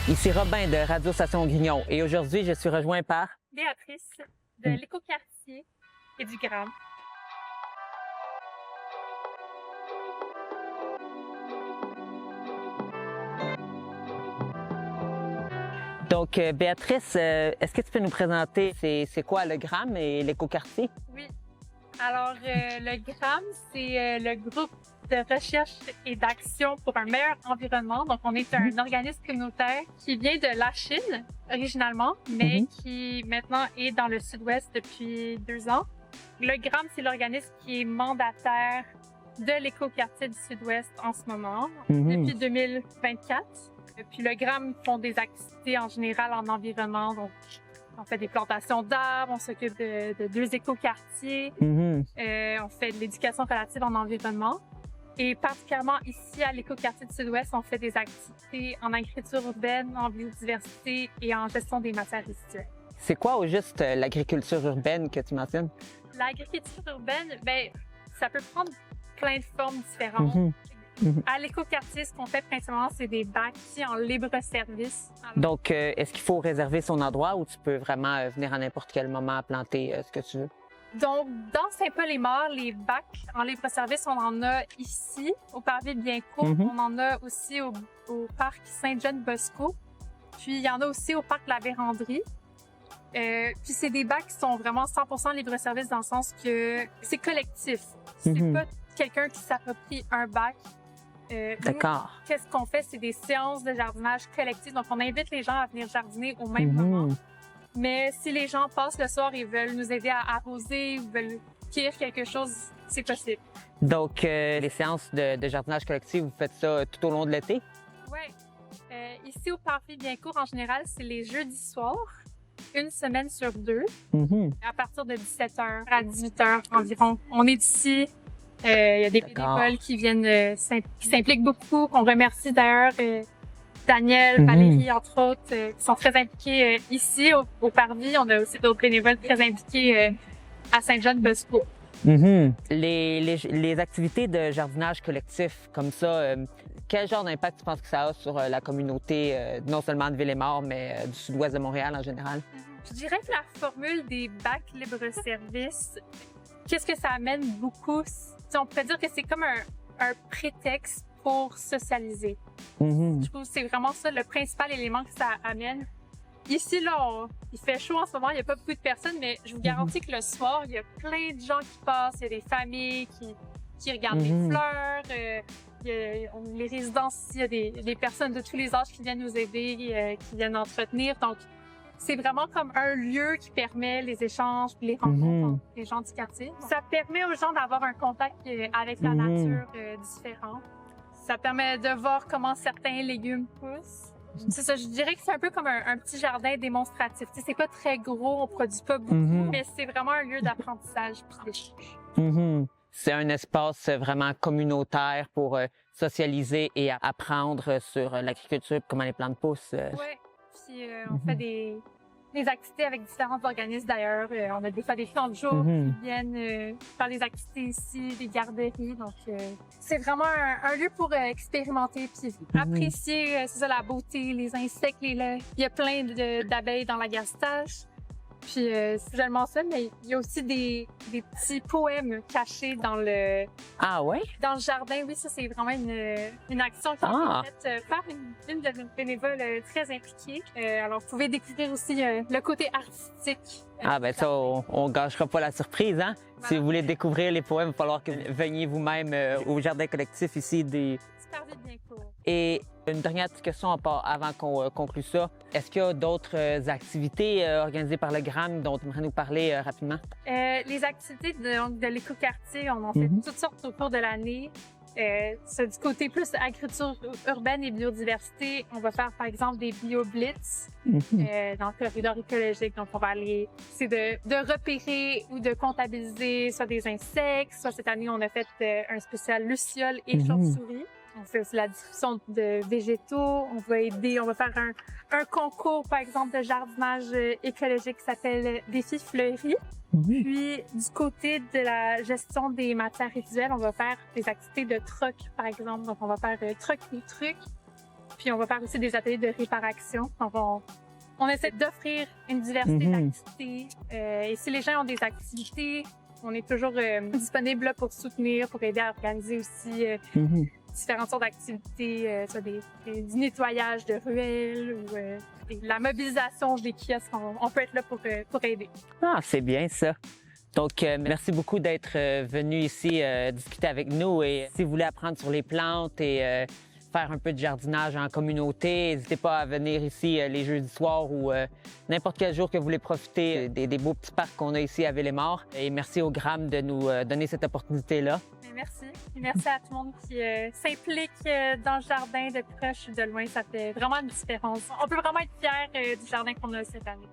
Ici Robin de Radio Station Grignon et aujourd'hui, je suis rejoint par Béatrice de l'Écoquartier et du Gramme. Donc, Béatrice, est-ce que tu peux nous présenter c'est quoi le Gramme et l'Écoquartier? Oui. Alors, le Gramme, c'est le groupe de recherche et d'action pour un meilleur environnement. Donc, on est un organisme communautaire qui vient de la Chine, originalement, mais qui maintenant est dans le sud-ouest depuis 2 ans. Le Gramme, c'est l'organisme qui est mandataire de l'Écoquartier du sud-ouest en ce moment, depuis 2024. Puis le Gramme font des activités en général en environnement, donc on fait des plantations d'arbres, on s'occupe de 2 écoquartiers, on fait de l'éducation relative en environnement. Et particulièrement ici à l'Écoquartier du Sud-Ouest, on fait des activités en agriculture urbaine, en biodiversité et en gestion des matières résiduelles. C'est quoi au juste l'agriculture urbaine que tu mentionnes? L'agriculture urbaine, ben, ça peut prendre plein de formes différentes. À l'Écoquartier, ce qu'on fait principalement, c'est des bâtis en libre-service. Donc, est-ce qu'il faut réserver son endroit ou tu peux vraiment venir à n'importe quel moment planter ce que tu veux? Donc, dans Saint-Paul-et-Maures, les bacs en libre-service, on en a ici, au Parvis Biencourt. On en a aussi au parc Saint-John-Bosco. Puis, il y en a aussi au parc La Vérandrie. Puis, c'est des bacs qui sont vraiment 100% libre-service dans le sens que c'est collectif. C'est pas quelqu'un qui s'approprie un bac. D'accord. Qu'est-ce qu'on fait? C'est des séances de jardinage collectif. Donc, on invite les gens à venir jardiner au même moment. Mais si les gens passent le soir et veulent nous aider à arroser ou veulent cueillir quelque chose, c'est possible. Donc, les séances de jardinage collectif, vous faites ça tout au long de l'été? Oui. Ici, au Parvis Biencourt, en général, c'est les jeudis soirs, 1 semaine sur 2, à partir de 17h à 18h environ. On est ici. Il y a des bénévoles qui viennent, qui s'impliquent beaucoup, qu'on remercie d'ailleurs. Daniel, Valérie, entre autres, qui sont très impliqués ici au Parvis. On a aussi d'autres bénévoles très impliqués à Saint-John-Bosco. Les activités de jardinage collectif comme ça, quel genre d'impact tu penses que ça a sur la communauté, non seulement de Ville-et-Maure, mais du sud-ouest de Montréal en général? Je dirais que la formule des bacs libre-service, qu'est-ce que ça amène beaucoup? On pourrait dire que c'est comme un prétexte pour socialiser. Je trouve que c'est vraiment ça le principal élément que ça amène. Ici, là, il fait chaud en ce moment, il n'y a pas beaucoup de personnes, mais je vous garantis que le soir, il y a plein de gens qui passent, il y a des familles qui regardent les fleurs, les résidences ici, il y a des personnes de tous les âges qui viennent nous aider, qui viennent entretenir. Donc, c'est vraiment comme un lieu qui permet les échanges, les rencontres entre les gens du quartier. Ça permet aux gens d'avoir un contact avec la nature différent. Ça permet de voir comment certains légumes poussent. C'est ça, je dirais que c'est un peu comme un petit jardin démonstratif. C'est pas très gros, on produit pas beaucoup, mais c'est vraiment un lieu d'apprentissage et d'échange. C'est un espace vraiment communautaire pour socialiser et apprendre sur l'agriculture, comment les plantes poussent. Oui, puis on fait des activités avec différents organismes d'ailleurs. On a des fois des camps de jour qui viennent faire des activités ici, des garderies. Donc, c'est vraiment un lieu pour expérimenter puis apprécier c'est ça, la beauté, les insectes. Il y a plein d'abeilles dans la gastache. Puis, je le mentionne, mais il y a aussi des petits poèmes cachés dans le... Ah ouais? Dans le jardin, oui, ça, c'est vraiment une action qui a été faite par une de nos bénévoles très impliquée. Alors, vous pouvez découvrir aussi le côté artistique. Ben ça, on gâchera pas la surprise, hein? Voilà. Si vous voulez découvrir les poèmes, il va falloir que vous veniez vous-même au jardin collectif ici des... Parvis Biencourt. Et une dernière petite question avant qu'on conclue ça. Est-ce qu'il y a d'autres activités organisées par le Gramme dont tu aimerais nous parler rapidement? Les activités de l'Écoquartier, on en fait toutes sortes au cours de l'année. C'est du côté plus agriculture urbaine et biodiversité. On va faire, par exemple, des bio-blitz dans le corridor écologique. Donc, on va aller, c'est de repérer ou de comptabiliser soit des insectes, soit cette année, on a fait un spécial lucioles et chauves-souris. On fait aussi la distribution de végétaux. On va aider, on va faire un concours, par exemple, de jardinage écologique qui s'appelle Défi Fleuri. Puis, du côté de la gestion des matières résiduelles, on va faire des activités de troc, par exemple. Donc, on va faire troc et truc. Puis on va faire aussi des ateliers de réparation. On essaie d'offrir une diversité d'activités. Et si les gens ont des activités, on est toujours disponible là, pour soutenir, pour aider à organiser aussi différentes sortes d'activités, soit du nettoyage de ruelles ou la mobilisation des kiosques. On peut être là pour aider. Ah, c'est bien ça. Donc, merci beaucoup d'être venu ici discuter avec nous. Et si vous voulez apprendre sur les plantes et faire un peu de jardinage en communauté, n'hésitez pas à venir ici les jeudis soirs ou n'importe quel jour que vous voulez profiter des beaux petits parcs qu'on a ici à Villemort. Et merci au Gram de nous donner cette opportunité-là. Merci. Et merci à tout le monde qui s'implique dans le jardin de proche ou de loin. Ça fait vraiment une différence. On peut vraiment être fiers du jardin qu'on a cette année.